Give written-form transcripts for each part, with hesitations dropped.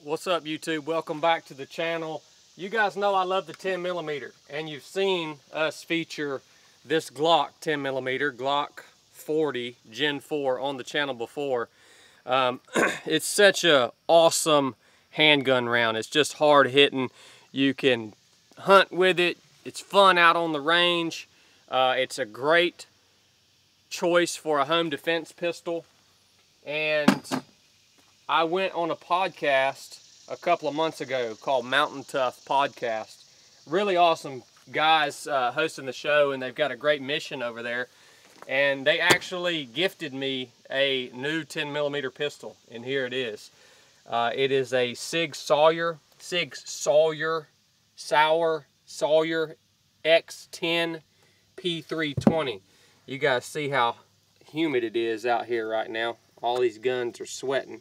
What's up, YouTube? Welcome back to the channel. You guys know I love the 10mm, and you've seen us feature this Glock 10mm, Glock 40 Gen 4 on the channel before. It's such a awesome handgun round. It's just hard hitting. You can hunt with it. It's fun out on the range. It's a great choice for a home defense pistol. And I went on a podcast a couple of months ago called Mountain Tough Podcast. Really awesome guys hosting the show, and they've got a great mission over there. And they actually gifted me a new 10mm pistol, and here it is. It is a Sig Sauer X10 P320. You guys see how humid it is out here right now. All these guns are sweating.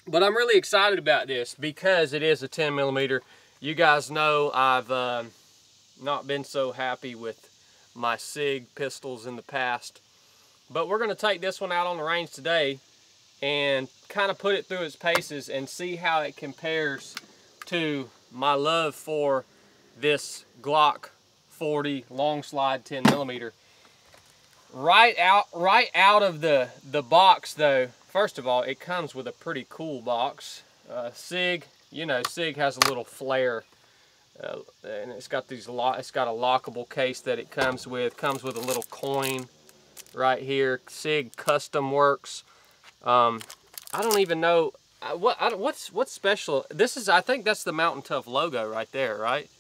But I'm really excited about this because it is a 10mm. You guys know I've not been so happy with my Sig pistols in the past. But we're going to take this one out on the range today and kind of put it through its paces and see how it compares to my love for this Glock 40 long slide 10mm. Right out of the box though, first of all, it comes with a pretty cool box. Sig, you know, Sig has a little flair, and it's got a lockable case that it comes with. Comes with a little coin right here. Sig Custom Works. I don't even know what's special. This is, I think that's the Mountain Tough logo right there, right?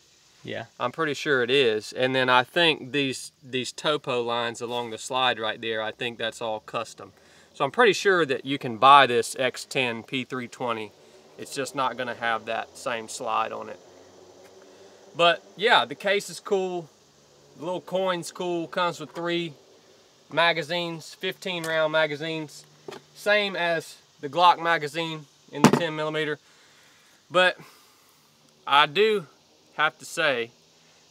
Yeah, I'm pretty sure it is. And then I think these topo lines along the slide right there, I think that's all custom. So I'm pretty sure that you can buy this X10 P320. It's just not going to have that same slide on it. But yeah, the case is cool. The little coin's cool. Comes with 3 magazines, 15-round magazines. Same as the Glock magazine in the 10mm. But I do have to say,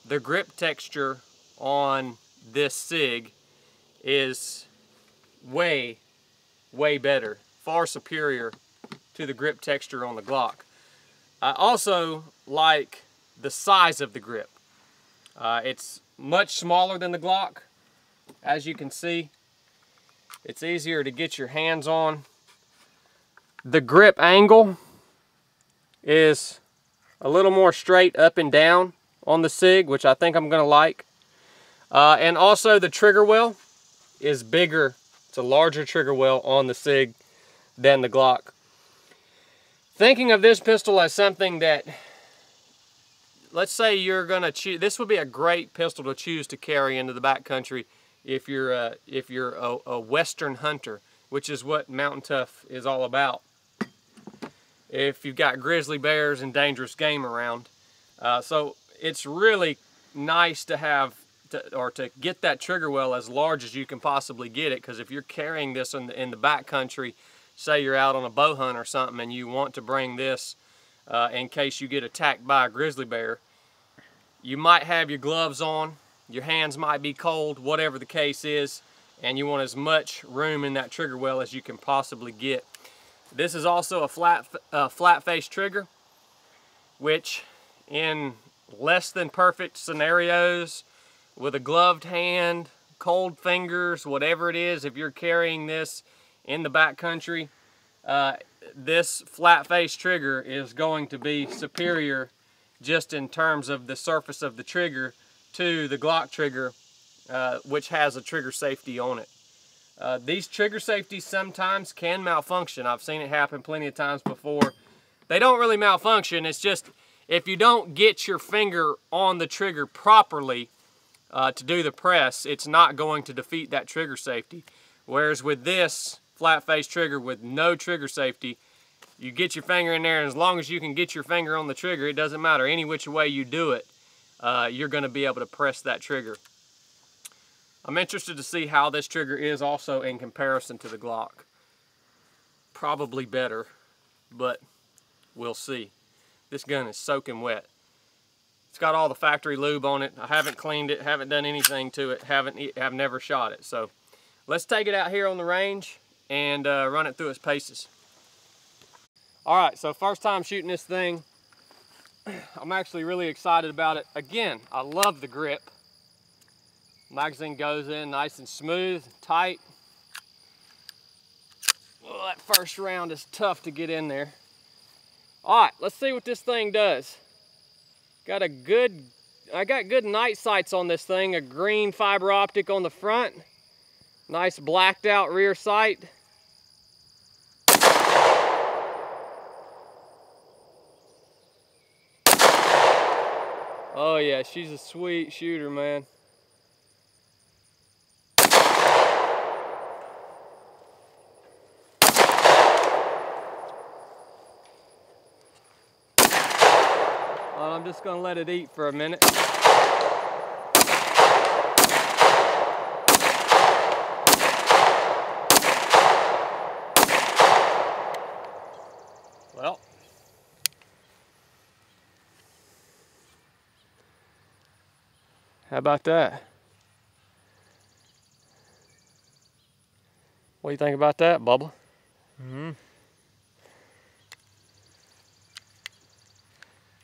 the grip texture on this Sig is way better, far superior to the grip texture on the Glock. I also like the size of the grip. It's much smaller than the Glock, as you can see. It's easier to get your hands on. The grip angle is a little more straight up and down on the Sig, which I think I'm gonna like. And also the trigger well is bigger. It's a larger trigger well on the Sig than the Glock. Thinking of this pistol as something that, let's say you're gonna choose, this would be a great pistol to choose to carry into the backcountry if you're a Western hunter, which is what Mountain Tough is all about. If you've got grizzly bears and dangerous game around. So it's really nice to have, to get that trigger well as large as you can possibly get it, because if you're carrying this in the backcountry, say you're out on a bow hunt or something and you want to bring this in case you get attacked by a grizzly bear, you might have your gloves on, your hands might be cold, whatever the case is, and you want as much room in that trigger well as you can possibly get. This is also a flat face trigger, which in less than perfect scenarios, with a gloved hand, cold fingers, whatever it is, if you're carrying this in the backcountry, this flat face trigger is going to be superior just in terms of the surface of the trigger to the Glock trigger, which has a trigger safety on it. These trigger safeties sometimes can malfunction. I've seen it happen plenty of times before. They don't really malfunction. It's just if you don't get your finger on the trigger properly to do the press, it's not going to defeat that trigger safety. Whereas with this flat face trigger with no trigger safety, you get your finger in there, and as long as you can get your finger on the trigger, it doesn't matter any which way you do it, you're going to be able to press that trigger. I'm interested to see how this trigger is also in comparison to the Glock. Probably better, but we'll see. This gun is soaking wet. It's got all the factory lube on it. I haven't cleaned it, haven't done anything to it, have never shot it. So let's take it out here on the range and run it through its paces. All right, so first time shooting this thing. I'm actually really excited about it. Again, I love the grip. Magazine goes in nice and smooth, tight. Oh, that first round is tough to get in there. All right, let's see what this thing does. I got good night sights on this thing, a green fiber optic on the front, nice blacked out rear sight. Oh yeah, she's a sweet shooter, man. I'm just gonna let it eat for a minute. Well, how about that? What do you think about that, Bubba? Mm-hmm.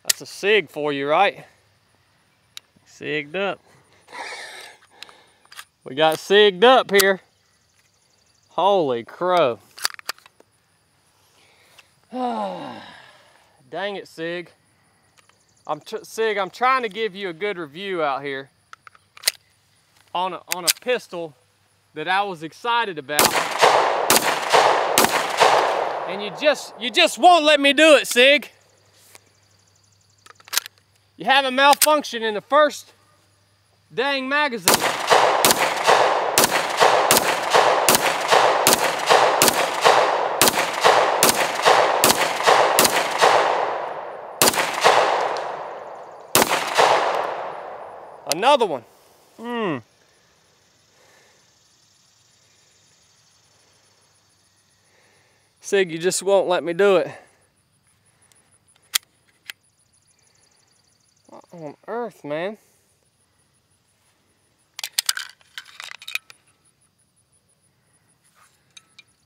That's a SIG for you, right? SIG'd up. We got SIG'd up here. Holy crow. Dang it, SIG. SIG, I'm trying to give you a good review out here on a pistol that I was excited about. And you just won't let me do it, SIG. You have a malfunction in the first dang magazine. Another one. SIG, you just won't let me do it. What on earth, man?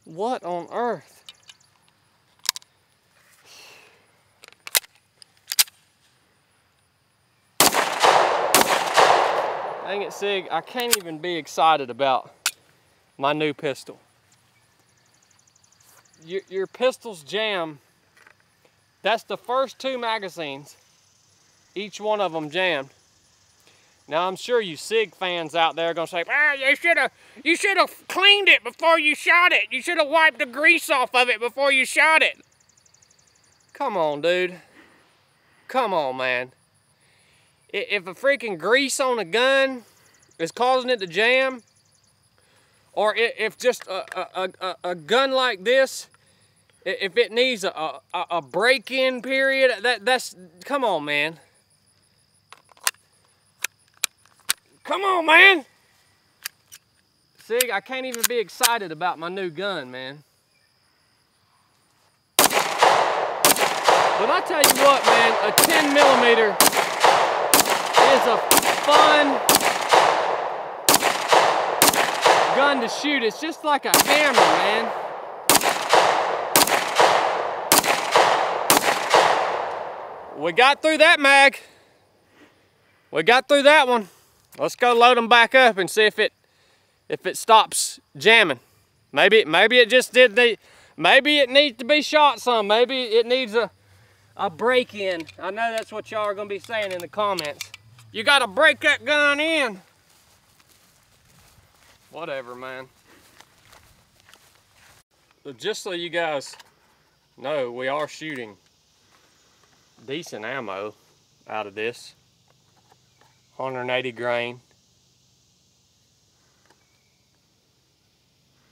What on earth? Dang it, SIG, I can't even be excited about my new pistol. Your pistols jam. That's the first two magazines. Each one of them jammed. Now I'm sure you SIG fans out there are gonna say, "Ah, you should have cleaned it before you shot it. You should have wiped the grease off of it before you shot it." Come on, dude. Come on, man. If a freaking grease on a gun is causing it to jam, or if just a gun like this, if it needs a break-in period, that's come on, man. Come on, man. SIG, I can't even be excited about my new gun, man. But I tell you what, man, a 10mm is a fun gun to shoot. It's just like a hammer, man. We got through that mag. We got through that one. Let's go load them back up and see if it stops jamming. Maybe it just did maybe it needs to be shot some. Maybe it needs a break-in. I know that's what y'all are gonna be saying in the comments. You gotta break that gun in. Whatever, man. But just so you guys know, we are shooting decent ammo out of this. 180 grain.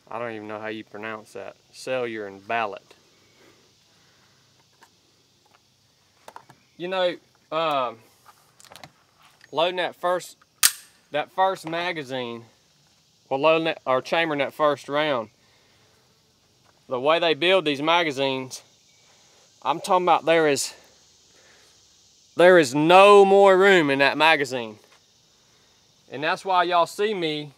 I don't even know how you pronounce that. Cellular and Ballot. You know, loading that first magazine, well, loading that, or chambering that first round, the way they build these magazines, I'm talking about there is no more room in that magazine. And that's why y'all see me,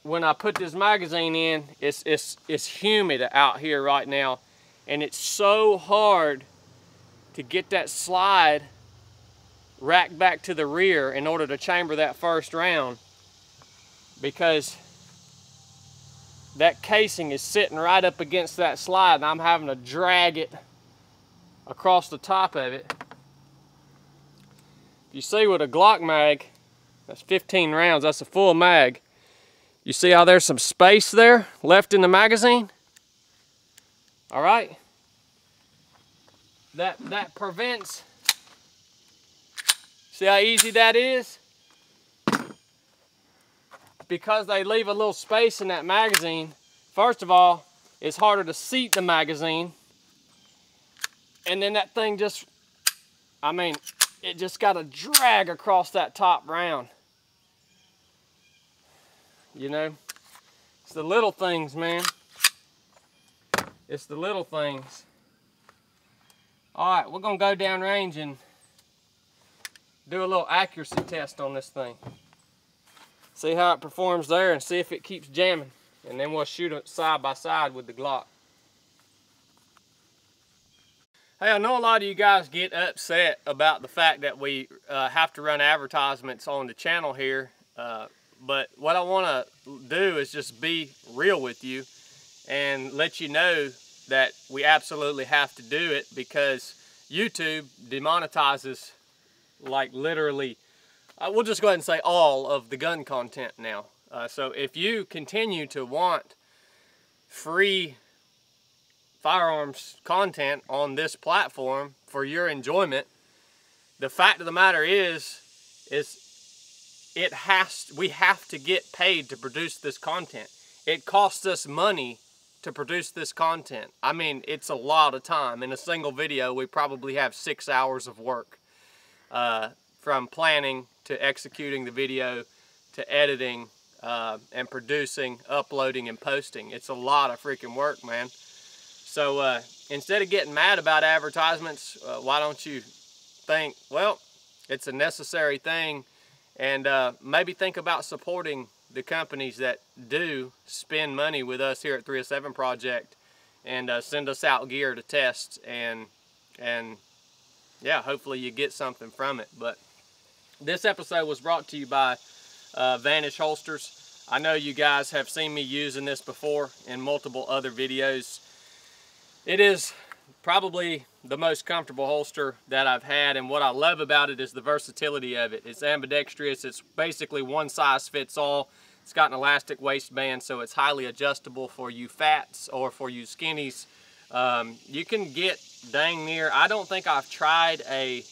when I put this magazine in, it's humid out here right now. And it's so hard to get that slide racked back to the rear in order to chamber that first round, because that casing is sitting right up against that slide and I'm having to drag it across the top of it. You see with a Glock mag, that's 15 rounds, that's a full mag. You see how there's some space there left in the magazine? All right? That prevents, see how easy that is? Because they leave a little space in that magazine, first of all, it's harder to seat the magazine. And then that thing just, I mean, it just got to drag across that top round. You know, it's the little things, man. It's the little things. All right, we're gonna go down range and do a little accuracy test on this thing. See how it performs there and see if it keeps jamming. And then we'll shoot it side by side with the Glock. Hey, I know a lot of you guys get upset about the fact that we have to run advertisements on the channel here. But what I want to do is just be real with you and let you know that we absolutely have to do it, because YouTube demonetizes, like, literally, we'll just go ahead and say all of the gun content now. So if you continue to want free firearms content on this platform for your enjoyment, the fact of the matter is we have to get paid to produce this content. It costs us money to produce this content. I mean, it's a lot of time. In a single video, we probably have 6 hours of work, from planning to executing the video to editing and producing, uploading, and posting. It's a lot of freaking work, man. So instead of getting mad about advertisements, why don't you think, well, it's a necessary thing, and maybe think about supporting the companies that do spend money with us here at 307 Project and send us out gear to test, and yeah, hopefully you get something from it. But this episode was brought to you by Vantage Holsters. I know you guys have seen me using this before in multiple other videos. It is probably the most comfortable holster that I've had, and what I love about it is the versatility of it. It's ambidextrous. It's basically one size fits all. It's got an elastic waistband, so it's highly adjustable for you fats or for you skinnies. You can get dang near, I don't think I've tried a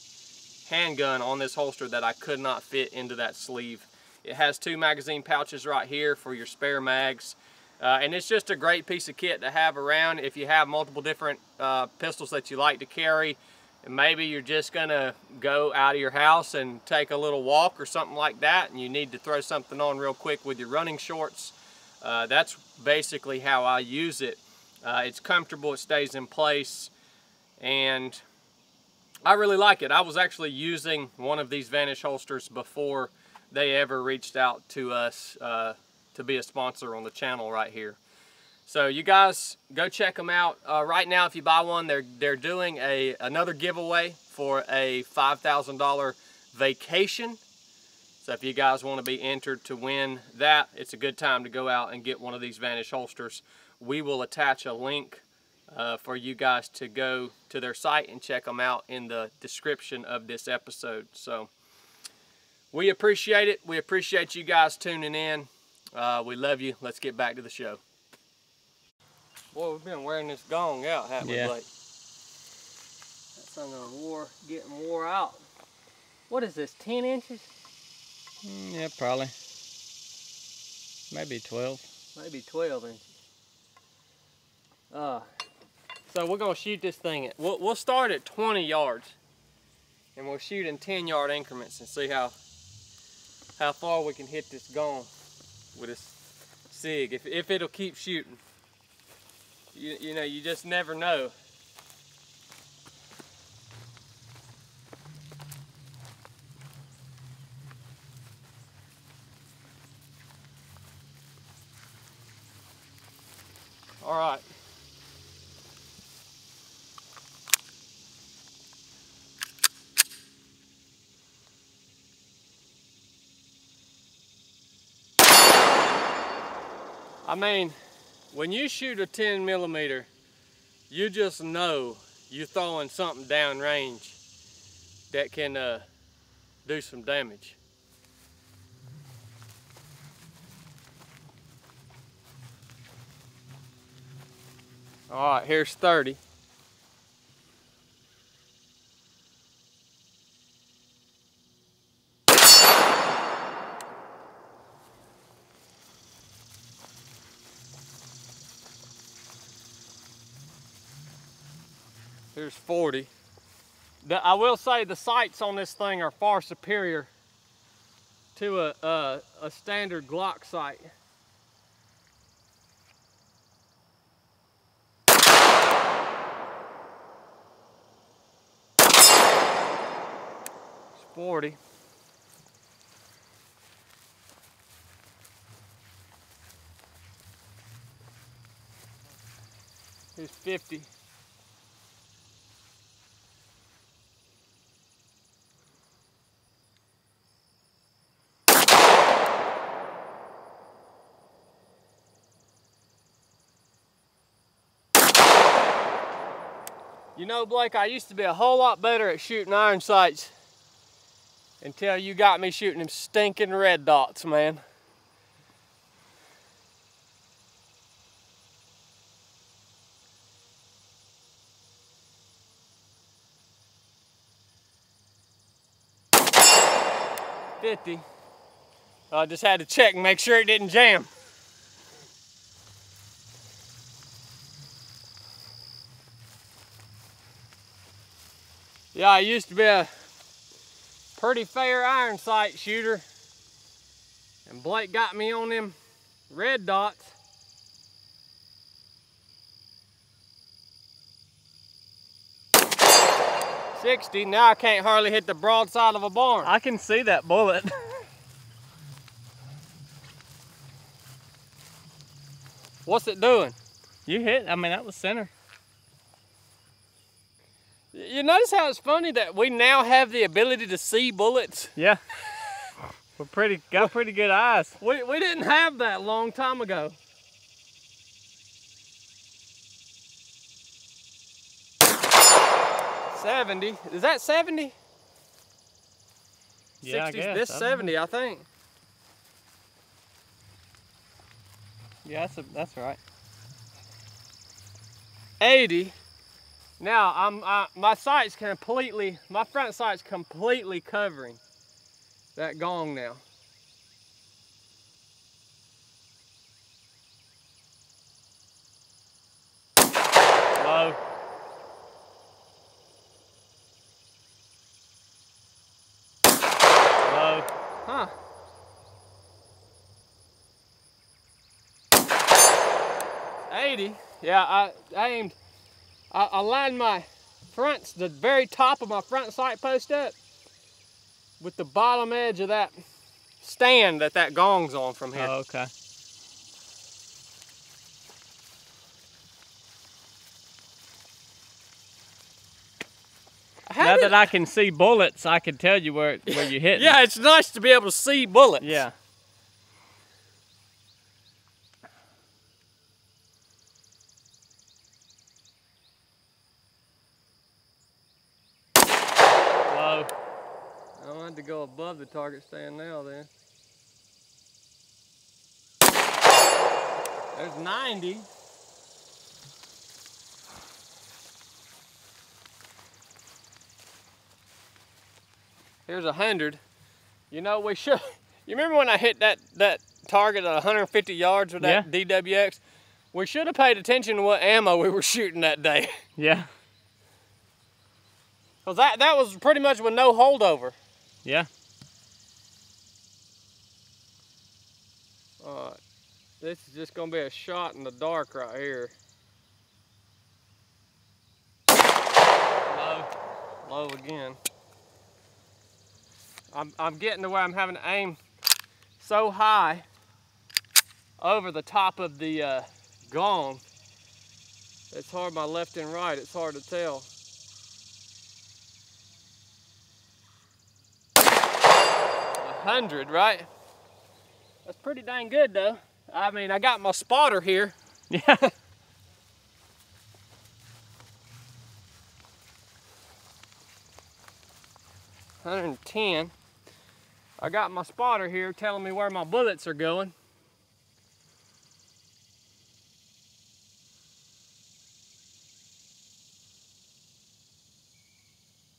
handgun on this holster that I could not fit into that sleeve. It has 2 magazine pouches right here for your spare mags. And it's just a great piece of kit to have around if you have multiple different pistols that you like to carry, and maybe you're just gonna go out of your house and take a little walk or something like that, and you need to throw something on real quick with your running shorts. That's basically how I use it. It's comfortable, it stays in place, and I really like it. I was actually using one of these Vantage holsters before they ever reached out to us to be a sponsor on the channel right here. So you guys go check them out. Right now, if you buy one, they're doing another giveaway for a $5,000 vacation. So if you guys want to be entered to win that, it's a good time to go out and get one of these Vantage holsters. We will attach a link for you guys to go to their site and check them out in the description of this episode. So we appreciate it. We appreciate you guys tuning in. We love you. Let's get back to the show. Boy, we've been wearing this gong out, haven't we, Blake? That thing getting wore out. What is this, 10 inches? Yeah, probably. Maybe 12. Maybe 12 inches. So we're gonna shoot this thing. We'll start at 20 yards, and we'll shoot in 10-yard increments and see how far we can hit this gong with this SIG, if it'll keep shooting. You know, you just never know. All right. I mean, when you shoot a 10 millimeter, you just know you're throwing something downrange that can do some damage. All right, here's 30. Here's 40. I will say the sights on this thing are far superior to a standard Glock sight. It's 40. Here's 50. You know, Blake, I used to be a whole lot better at shooting iron sights until you got me shooting them stinking red dots, man. $50. I just had to check and make sure it didn't jam. Yeah, I used to be a pretty fair iron sight shooter, and Blake got me on them red dots. $60. Now I can't hardly hit the broadside of a barn. I can see that bullet. What's it doing? You hit, I mean, that was center. You notice how it's funny that we now have the ability to see bullets? Yeah. Got pretty good eyes. We didn't have that a long time ago. $70. Is that 70? Yeah, 60, I guess. this 70, I think. Yeah, that's right. 80. Now my front sight's completely covering that gong now. Low. Low. Huh. $80. Yeah, I lined my the very top of my front sight post up with the bottom edge of that stand that gong's on from here. Oh, okay. Now that I can see bullets, I can tell you where you hit. Yeah, it's nice to be able to see bullets. Yeah. Low. I wanted to go above the target stand now then. There's 90. Here's 100. You know, we should. You remember when I hit that target at 150 yards with that DWX? We should have paid attention to what ammo we were shooting that day. Yeah. Cause that was pretty much with no holdover. Yeah. All right. This is just gonna be a shot in the dark right here. Low. Low again. I'm getting to where I'm having to aim so high over the top of the gong. It's hard, my left and right, it's hard to tell. 100, right? That's pretty dang good though. I mean, I got my spotter here. Yeah. 110. I got my spotter here telling me where my bullets are going.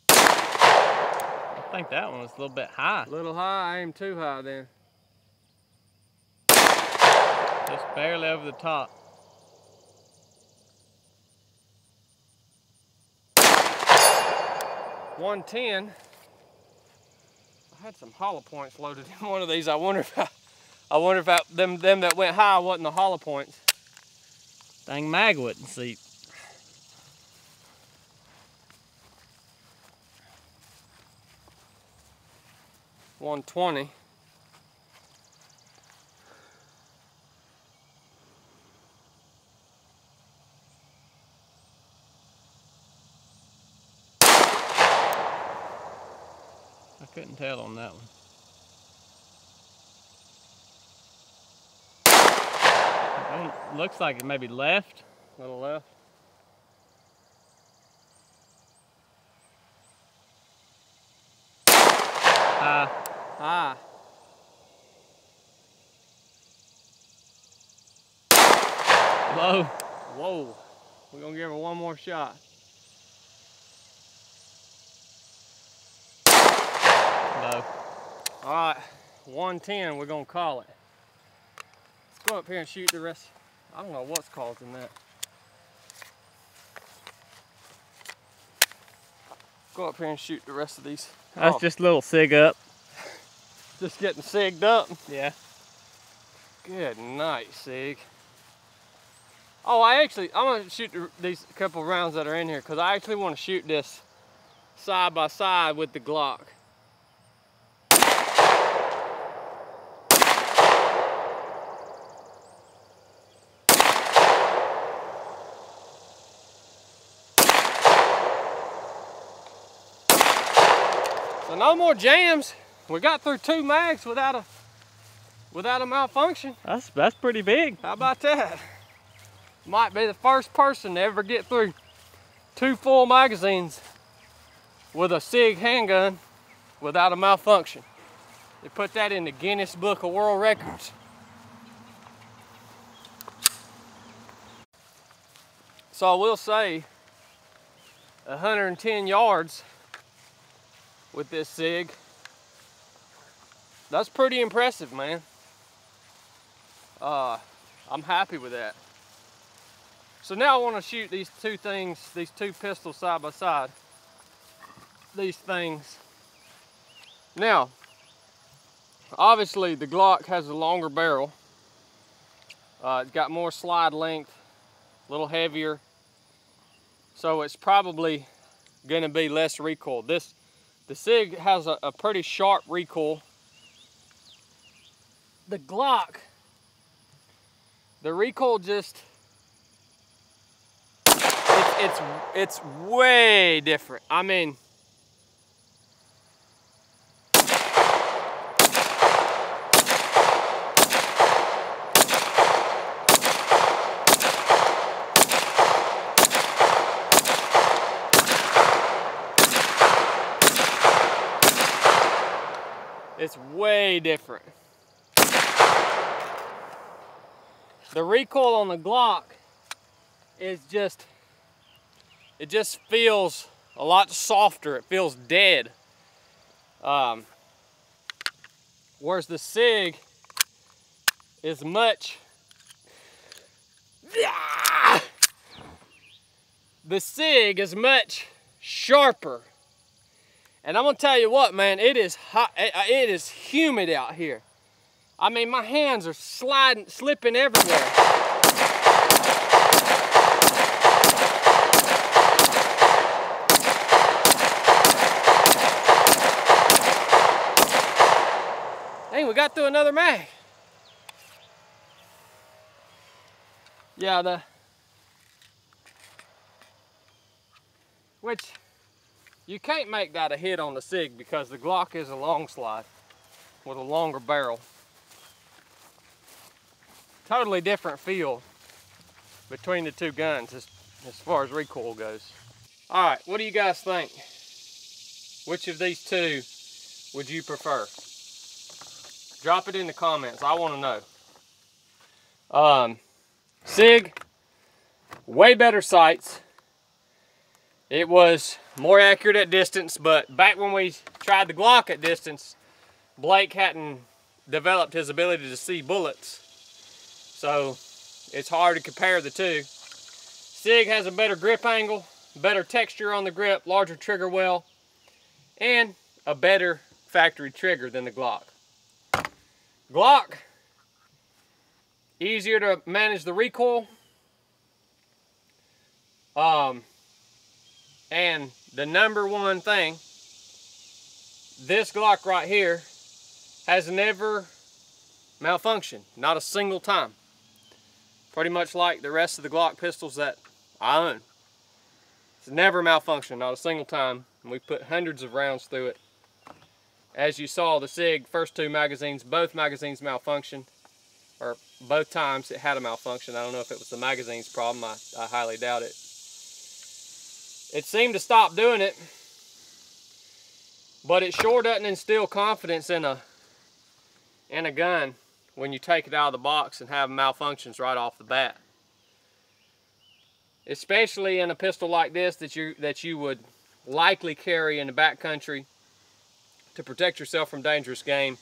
I think that one was a little bit high. A little high, I aimed too high then. Just barely over the top. 110. I had some hollow points loaded in one of these. I wonder if them that went high wasn't the hollow points. Dang mag wouldn't seat. $120. I couldn't tell on that one. Looks like it maybe left. A little left. High. Low. Whoa. We're gonna give her one more shot. Low. All right, 110, we're gonna call it. Let's go up here and shoot the rest. I don't know what's causing that. Go up here and shoot the rest of these. That's just a little sig up. Just getting sigged up. Yeah. Good night, Sig. Oh, I'm gonna shoot these couple rounds that are in here because I actually want to shoot this side by side with the Glock. So no more jams. We got through 2 mags without a malfunction. That's pretty big. How about that? Might be the first person to ever get through 2 full magazines with a SIG handgun without a malfunction. They put that in the Guinness Book of World Records. So I will say 110 yards with this SIG. That's pretty impressive, man. I'm happy with that. So now I want to shoot these 2 things, these 2 pistols side by side. These things. Now, obviously the Glock has a longer barrel. It's got more slide length, a little heavier. So it's probably gonna be less recoil. The SIG has a pretty sharp recoil. The Glock, the recoil just, it's way different. I mean, it's way different. The recoil on the Glock is just, it just feels a lot softer. It feels dead. Whereas the SIG is much, the SIG is much sharper. And I'm gonna tell you what, man, it is hot, it is humid out here. I mean, my hands are slipping everywhere. Dang, we got through another mag. Yeah, which you can't make that a hit on the SIG because the Glock is a long slide with a longer barrel. totally different feel between the two guns as far as recoil goes. All right, what do you guys think? Which of these two would you prefer? Drop it in the comments. I want to know. Sig, way better sights. It was more accurate at distance, but back when we tried the Glock at distance, Blake hadn't developed his ability to see bullets. So it's hard to compare the two. Sig has a better grip angle, better texture on the grip, larger trigger well, and a better factory trigger than the Glock. Glock, easier to manage the recoil. And the number one thing, this Glock right here has never malfunctioned, not a single time. Pretty much like the rest of the Glock pistols that I own. It's never malfunctioned, not a single time. And we put hundreds of rounds through it. As you saw, the Sig first two magazines, both magazines malfunctioned, or both times it had a malfunction. I don't know if it was the magazine's problem. I highly doubt it. It seemed to stop doing it, but it sure doesn't instill confidence in a gun when you take it out of the box and have malfunctions right off the bat. Especially in a pistol like this that you would likely carry in the backcountry to protect yourself from dangerous game.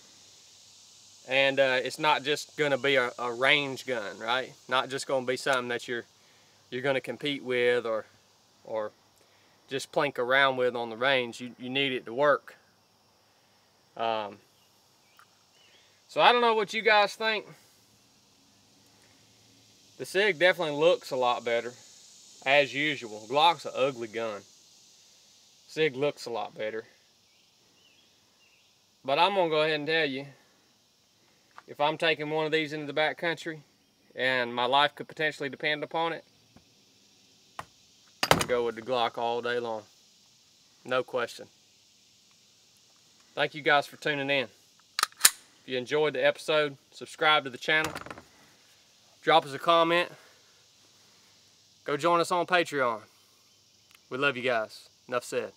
And it's not just going to be a range gun, right? Not just going to be something that you're going to compete with or just plink around with on the range. You need it to work. So I don't know what you guys think. The Sig definitely looks a lot better, as usual. Glock's an ugly gun. Sig looks a lot better. But I'm gonna go ahead and tell you, if I'm taking one of these into the backcountry and my life could potentially depend upon it, I'll go with the Glock all day long. No question. Thank you guys for tuning in. If you enjoyed the episode, subscribe to the channel. Drop us a comment. Go join us on Patreon. We love you guys. Nuff said.